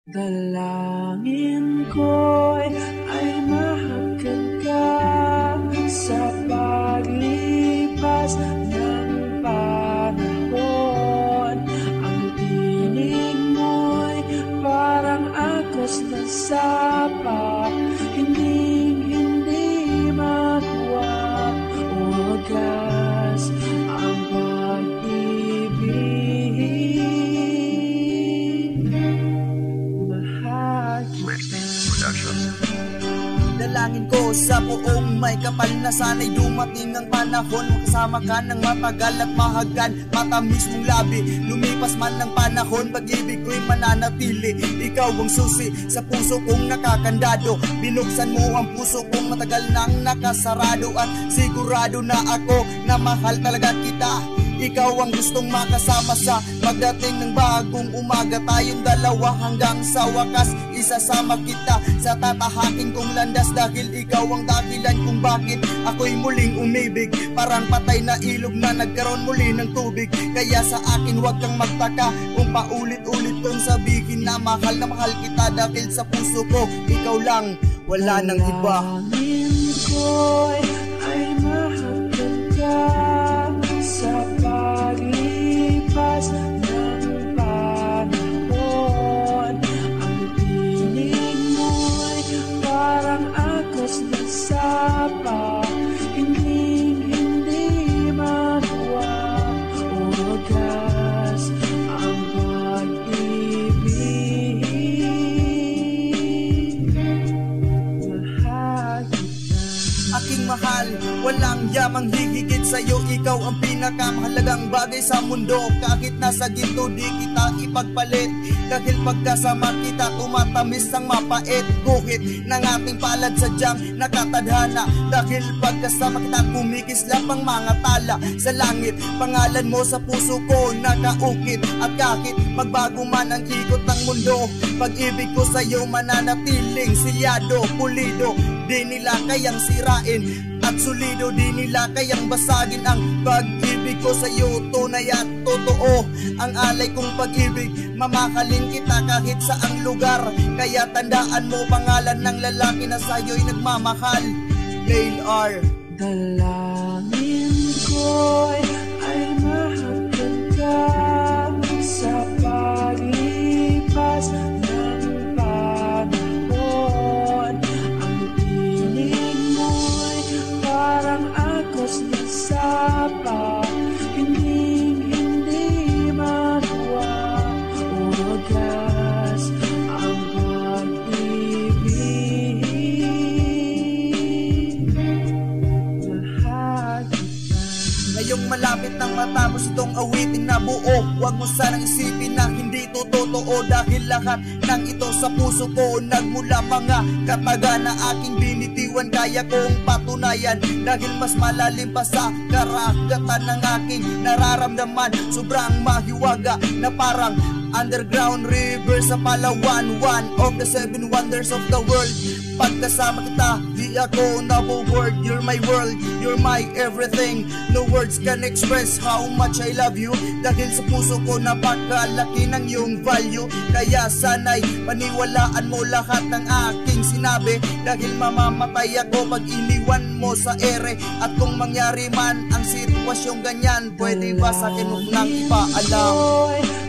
Dalangin ko'y ay mahagkan ka sa paglipas ng panahon. Ang tinig mo'y parang agos ng sapa, hindi magwa o wagas ang pag-ibig. Dalangin ko sa buong may kapal na sana'y dumating ang panahon, makasama ka ng matagal at mahagan, matamis mong labi. Lumipas man ng panahon, pag-ibig ko'y mananatili. Ikaw ang susi sa puso kong nakakandado. Binuksan mo ang puso kong matagal nang nakasarado, at sigurado na ako na mahal talaga kita. Ikaw ang gustong makasama sa pagdating ng bagong umaga. Tayong dalawa hanggang sa wakas, isasama kita sa tatahaking kong landas. Dahil ikaw ang dahilan kung bakit ako'y muling umibig. Parang patay na ilog na nagkaroon muli ng tubig. Kaya sa akin huwag kang magtaka kung paulit-ulit kong sabihin na mahal kita. Dahil sa puso ko, ikaw lang, wala nang iba. Dalangin ko'y ay mahagkan ka sa paglipas ng panahon. Ang tinig mo'y parang agos ng sapa, hindi magwa o wagas ang pag-ibig. Mahal kita. Aking mahal, walang yamang higigit sa'yo. Ikaw ang pinakamahalagang bagay sa mundo. Kahit nasa ginto di kita ipagpalit. Dahil pagkasama kita tumatamis ang mapait. Guhit ng ating palad sadyang nakatadhana. Dahil pagkasama kita kumikislap ang mga tala sa langit. Pangalan mo sa puso ko nakaukit. At kahit magbago man ang ikot ng mundo, pag-ibig ko sa'yo mananatiling selyado, pulido. Di nila kayang sirain at solido, di nila kayang basagin ang pag-ibig ko sa'yo. Tunay at totoo ang alay kong pag-ibig. Mamahalin kita kahit saang lugar. Kaya tandaan mo pangalan ng lalaki na sa'yo'y nagmamahal. Lail R. Dalangin ko'y ay mahagkan ka sa paglipas ng panahon. Ang tinig mo'y parang agos ng sapa, hindi magwa o wagas ang pag-ibig. Mahal kita. Ngayong malapit nang matapos itong awiting na buo, huwag mo sanang isipin na hindi ito totoo. Dahil lahat ng ito sa puso ko nagmula mga kataga na aking binitiwan. Kaya kong patunayan dahil mas malalim pa sa karagatan ng aking nararamdaman. Sobrang mahiwaga na parang underground river sa Palawan. One of the 7 wonders of the world. Pagkasama kita, di ako nabuboard. You're my world, you're my everything. No words can express how much I love you. Dahil sa puso ko napakalaki ng iyong value. Kaya sana'y paniwalaan mo lahat ng aking sinabi. Dahil mamamatay ako pag iniwan mo sa ere. At kung mangyari man ang sitwasyong ganyan, pwede ba sa akin huwag nang ipaalam?